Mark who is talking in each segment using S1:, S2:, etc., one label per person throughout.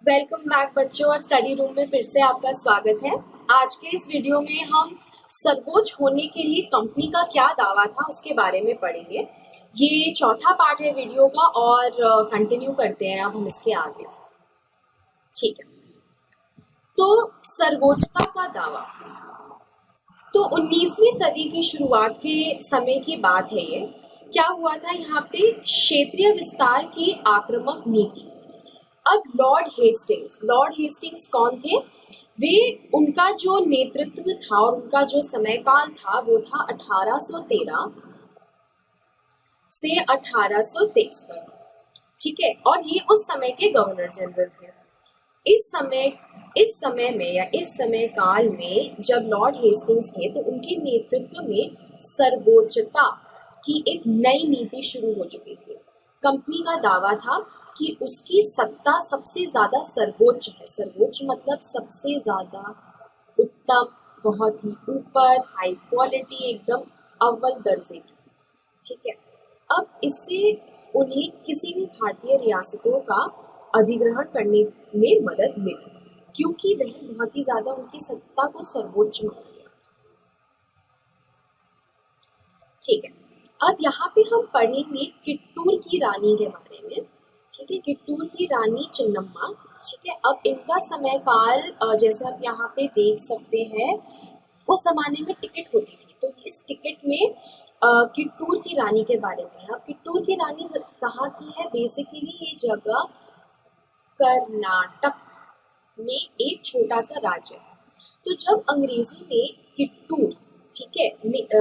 S1: Welcome back बच्चों और study room में फिर से आपका स्वागत है। आज के इस वीडियो में हम सर्वोच्च होने के लिए कंपनी का क्या दावा था उसके बारे में पढ़ेंगे। ये चौथा पार्ट है वीडियो का और कंटिन्यू करते हैं अब हम इसके आगे। ठीक है, तो सर्वोच्चता का दावा तो 19वीं सदी की शुरुआत के समय की बात है। ये क्या हुआ था, यहाँ पे क्षेत्रीय विस्तार की आक्रामक नीति। अब लॉर्ड हेस्टिंग्स कौन थे? वे, उनका जो नेतृत्व था और उनका जो समयकाल था वो था 1813 से 1823 तक। ठीक है, और ये उस समय के गवर्नर जनरल थे। इस समय काल में जब लॉर्ड हेस्टिंग्स थे तो उनके नेतृत्व में सर्वोच्चता की एक नई नीति शुरू हो चुकी थी। कंपनी का दावा था कि उसकी सत्ता सबसे ज्यादा सर्वोच्च है। सर्वोच्च मतलब सबसे ज्यादा उत्तम, बहुत ही ऊपर, हाई क्वालिटी, एकदम अव्वल दर्जे की। ठीक है, अब इससे उन्हें किसी भी भारतीय रियासतों का अधिग्रहण करने में मदद मिली, क्योंकि वह बहुत ही ज्यादा उनकी सत्ता को सर्वोच्च मान लिया। ठीक है, अब यहाँ पे हम पढ़ेंगे किट्टूर की रानी के बारे में। ठीक है, किट्टूर की रानी चिन्नम्मा। ठीक है, अब इनका समय काल जैसे आप यहाँ पे देख सकते हैं, उस जमाने में टिकट होती थी, तो इस टिकट में किट्टूर की रानी के बारे में। अब किट्टूर की रानी कहाँ की है? बेसिकली ये जगह कर्नाटक में एक छोटा सा राज्य है। तो जब अंग्रेजों ने किट्टूर, ठीक है,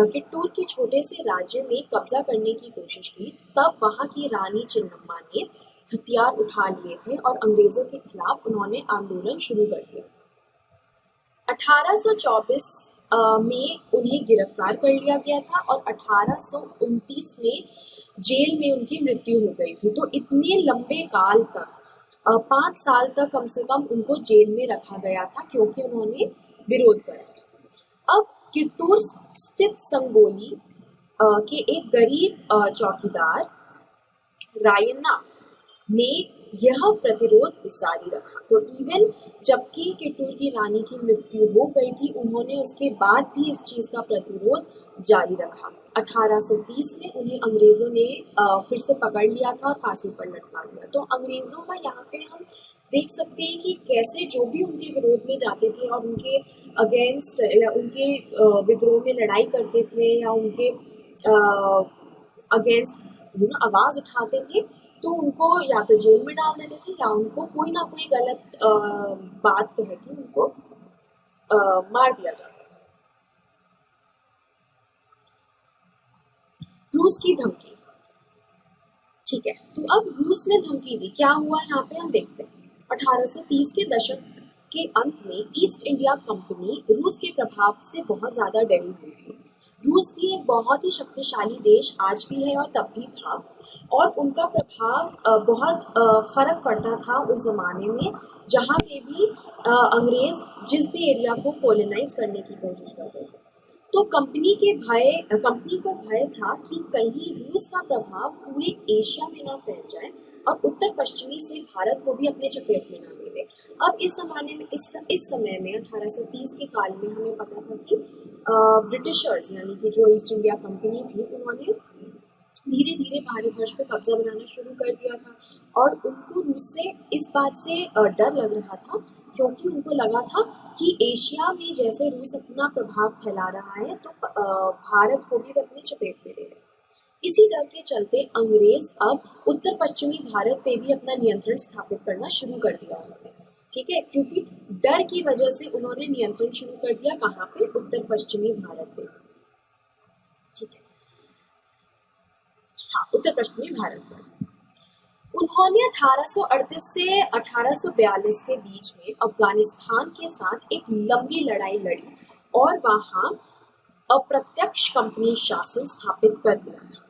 S1: किट्टूर के छोटे से राज्य में कब्जा करने की कोशिश की, तब वहां की रानी चिन्नम्मा ने हथियार उठा लिए थे और अंग्रेजों के खिलाफ उन्होंने आंदोलन शुरू कर दिया। 1824 में उन्हें गिरफ्तार कर लिया गया था और 1829 में जेल में उनकी मृत्यु हो गई थी। तो इतने लंबे काल तक 5 साल तक कम से कम उनको जेल में रखा गया था, क्योंकि उन्होंने विरोध करा। अब किट्टूर स्थित संगोली के एक गरीब चौकीदार रायन्ना ने यह प्रतिरोध जारी रखा। तो इवन जबकि किट्टूर की रानी की मृत्यु हो गई थी, उन्होंने उसके बाद भी इस चीज का प्रतिरोध जारी रखा। 1830 में उन्हें अंग्रेजों ने फिर से पकड़ लिया था और फांसी पर लटका दिया। तो अंग्रेजों का यहाँ पे हम देख सकते हैं कि कैसे जो भी उनके विरोध में जाते थे और उनके अगेंस्ट या उनके विद्रोह में लड़ाई करते थे या उनके अगेंस्ट आवाज उठाते थे, तो उनको या तो जेल में डाल देते थे या उनको कोई ना कोई गलत बात कह के उनको मार दिया जाता था। रूस की धमकी। ठीक है, तो अब रूस ने धमकी दी। क्या हुआ यहाँ पे हम देखते हैं। 1830 के दशक के अंत में ईस्ट इंडिया कंपनी रूस के प्रभाव से बहुत ज्यादा डरी हुई थी। रूस भी एक बहुत ही शक्तिशाली देश आज भी है और तब भी था, और उनका प्रभाव बहुत फर्क पड़ता था उस जमाने में, जहाँ पे भी अंग्रेज जिस भी एरिया को कॉलोनाइज करने की कोशिश करते थे। तो कंपनी को भय था कि कहीं रूस का प्रभाव पूरे एशिया में ना फैल जाए और उत्तर पश्चिमी से भारत को भी अपने चपेट में ना ले ले। अब इस समय में 1830 के काल में हमें पता था कि ब्रिटिशर्स यानी कि जो ईस्ट इंडिया कंपनी थी, उन्होंने धीरे धीरे भारतवर्ष पे कब्जा बनाना शुरू कर दिया था और उनको रूस से इस बात से डर लग रहा था, क्योंकि उनको लगा था कि एशिया में जैसे रूस अपना प्रभाव फैला रहा है तो भारत को भी अपने चपेट में ले रहे हैं। इसी डर के चलते अंग्रेज अब उत्तर पश्चिमी भारत पे भी अपना नियंत्रण स्थापित करना शुरू कर दिया उन्होंने। ठीक है, क्योंकि डर की वजह से उन्होंने नियंत्रण शुरू कर दिया कहाँ पे? उत्तर पश्चिमी भारत पे। ठीक है, हाँ, उत्तर पश्चिमी भारत पर। उन्होंने 1838 से 1842 के बीच में अफगानिस्तान के साथ एक लंबी लड़ाई लड़ी और वहां अप्रत्यक्ष कंपनी शासन स्थापित कर दिया था।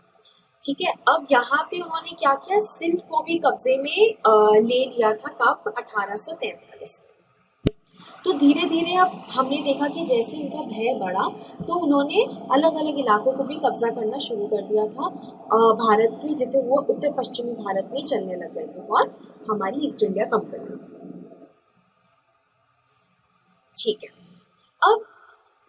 S1: ठीक है, अब यहाँ पे उन्होंने क्या किया? सिंध को भी कब्जे में ले लिया था। कब? 1843 में। तो धीरे धीरे अब हमने देखा कि जैसे उनका भय बढ़ा तो उन्होंने अलग अलग इलाकों को भी कब्जा करना शुरू कर दिया था भारत की, जैसे वो उत्तर पश्चिमी भारत में चलने लग गए थे और हमारी ईस्ट इंडिया कंपनी। ठीक है। अब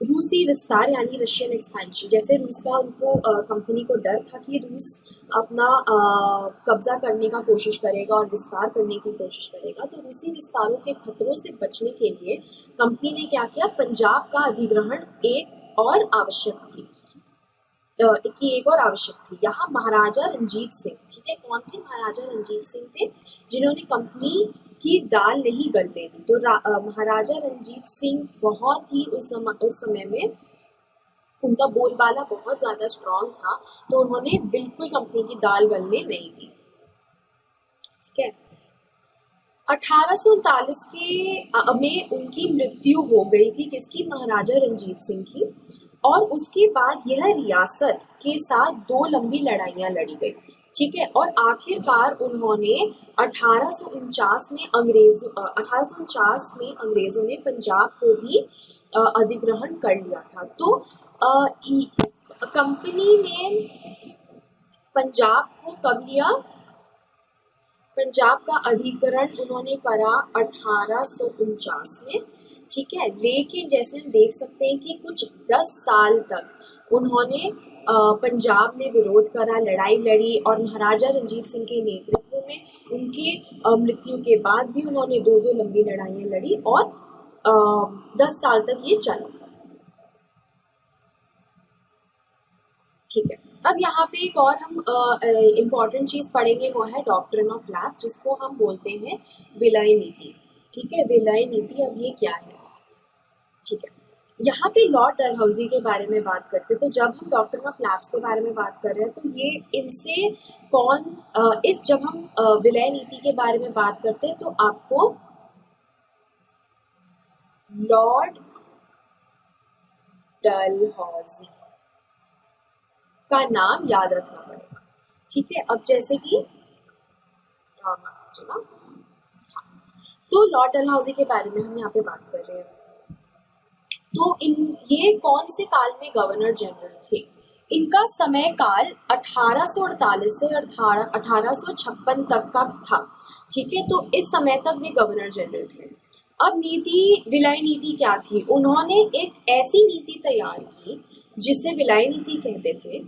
S1: रूसी विस्तार यानी रशियन एक्सपेंशन, जैसे रूस का उनको कंपनी को डर था कि रूस अपना कब्जा करने का कोशिश करेगा और विस्तार करने की कोशिश करेगा, तो रूसी विस्तारों के खतरों से बचने के लिए कंपनी ने क्या किया, पंजाब का अधिग्रहण एक और आवश्यक थी यहाँ महाराजा रंजीत सिंह, ठीक है, कौन थे, महाराजा रंजीत सिंह थे, जिन्होंने कंपनी की दाल नहीं गलने दी। तो महाराजा रंजीत सिंह बहुत ही उस समय में उनका बोलबाला बहुत ज्यादा स्ट्रांग था, तो उन्होंने बिल्कुल कंपनी की दाल गलने नहीं दी। ठीक है। 1839 के में उनकी मृत्यु हो गई थी, किसकी, महाराजा रंजीत सिंह की। और उसके बाद यह रियासत के साथ 2 लंबी लड़ाइयां लड़ी गई। ठीक है। और आखिरकार उन्होंने 1849 में अंग्रेजों ने पंजाब को भी अधिग्रहण कर लिया था। तो कंपनी ने पंजाब को कब लिया, पंजाब का अधिग्रहण उन्होंने करा 1849 में। ठीक है। लेकिन जैसे हम देख सकते हैं कि कुछ 10 साल तक उन्होंने पंजाब ने विरोध करा, लड़ाई लड़ी, और महाराजा रंजीत सिंह के नेतृत्व में उनकी मृत्यु के बाद भी उन्होंने 2 लंबी लड़ाइयां लड़ी और 10 साल तक ये चला। ठीक है। अब यहाँ पे एक और हम इम्पॉर्टेंट चीज पढ़ेंगे, वो है डॉक्ट्रिन ऑफ लैप्स, जिसको हम बोलते हैं विलय नीति। ठीक है। विलय नीति, अब ये क्या है। ठीक है। यहाँ पे लॉर्ड डलहौजी के बारे में बात करते हैं। तो जब हम डॉक्ट्रिन ऑफ लैप्स के बारे में बात कर रहे हैं, तो ये इनसे जब हम विलय नीति के बारे में बात करते हैं, तो आपको लॉर्ड डलहौजी का नाम याद रखना पड़ेगा। ठीक है। अब जैसे कि तो लॉर्ड डलहौजी के बारे में हम यहाँ पे बात कर रहे हैं। तो ये कौन से काल में गवर्नर जनरल थे, इनका समय काल 1848 से 1856 तक का था। ठीक है। तो इस समय तक वे गवर्नर जनरल थे। अब विलय नीति क्या थी, उन्होंने एक ऐसी नीति तैयार की जिसे विलय नीति कहते थे।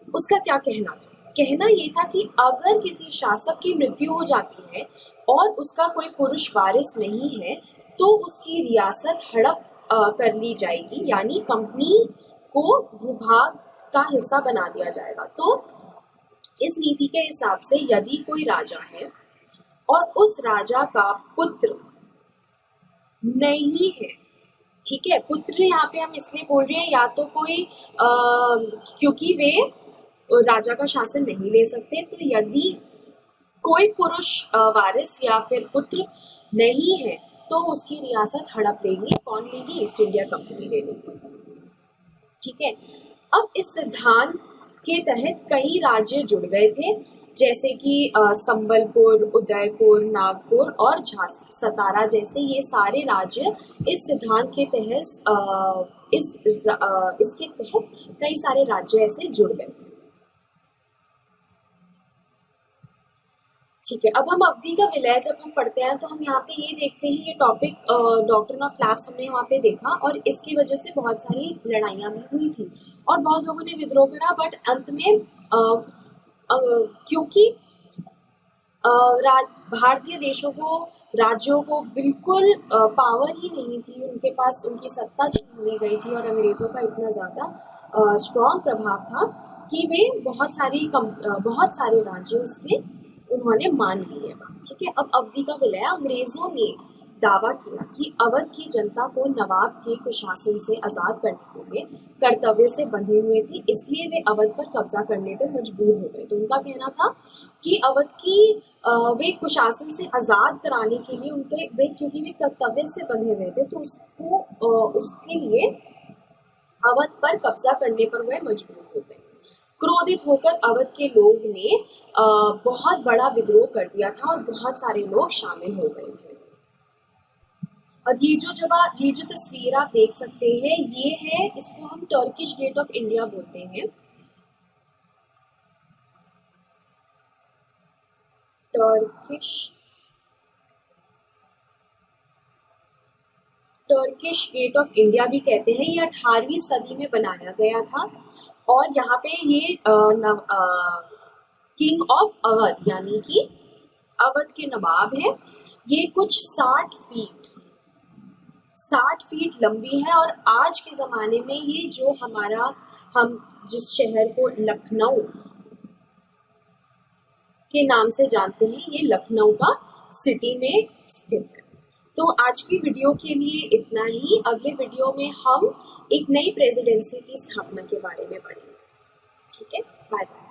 S1: उसका क्या कहना था, कहना ये था कि अगर किसी शासक की मृत्यु हो जाती है और उसका कोई पुरुष वारिस नहीं है, तो उसकी रियासत हड़प कर ली जाएगी, यानी कंपनी को भूभाग का हिस्सा बना दिया जाएगा। तो इस नीति के हिसाब से यदि कोई राजा है और उस राजा का पुत्र नहीं है, ठीक है, पुत्र यहाँ पे हम इसलिए बोल रहे हैं, या तो कोई क्योंकि वे राजा का शासन नहीं ले सकते, तो यदि कोई पुरुष वारिस या फिर पुत्र नहीं है, तो उसकी रियासत हड़प लेगी। कौन लेगी, ईस्ट इंडिया कंपनी ले लेगी। ठीक है। अब इस सिद्धांत के तहत कई राज्य जुड़ गए थे, जैसे कि संबलपुर, उदयपुर, नागपुर और झांसी, सतारा जैसे ये सारे राज्य इस सिद्धांत के तहत इसके तहत कई सारे राज्य ऐसे जुड़ गए थे। ठीक है। अब हम अवधि का विलय जब हम पढ़ते हैं, तो हम यहाँ पे ये देखते हैं, ये टॉपिक डॉक्ट्रिन ऑफ लैप्स हमने यहाँ पे देखा, और इसकी वजह से बहुत सारी लड़ाइयाँ भी हुई थी और बहुत लोगों ने विद्रोह करा, बट अंत में क्योंकि भारतीय देशों को, राज्यों को बिल्कुल पावर ही नहीं थी, उनके पास उनकी सत्ता छीन ली गई थी, और अंग्रेजों का इतना ज़्यादा स्ट्रॉन्ग प्रभाव था कि वे बहुत सारे राज्य उसमें उन्होंने मान लिए। ठीक है। अब अवधि का विलय, अंग्रेजों ने दावा किया कि अवध की जनता को नवाब के कुशासन से आजाद करने के लिए कर्तव्य से बंधे हुए थे, इसलिए वे अवध पर कब्जा करने पर मजबूर हो गए। तो उनका कहना था कि अवध की वे कुशासन से आजाद कराने के लिए क्योंकि वे कर्तव्य से बंधे हुए थे, तो उसके लिए अवध पर कब्जा करने पर वह मजबूर हो गए। क्रोधित होकर अवध के लोग ने बहुत बड़ा विद्रोह कर दिया था और बहुत सारे लोग शामिल हो गए थे। अब ये जो तस्वीर आप देख सकते हैं, ये है, इसको हम टर्किश गेट ऑफ इंडिया बोलते हैं। टर्किश गेट ऑफ इंडिया भी कहते हैं। ये 18वीं सदी में बनाया गया था और यहाँ पे ये किंग ऑफ अवध यानी कि अवध के नवाब है। ये कुछ 60 फीट लंबी है और आज के ज़माने में ये जो हम जिस शहर को लखनऊ के नाम से जानते हैं, ये लखनऊ का सिटी में स्थित है। तो आज की वीडियो के लिए इतना ही। अगले वीडियो में हम एक नई प्रेसिडेंसी की स्थापना के बारे में पढ़ेंगे। ठीक है, बाय बाय।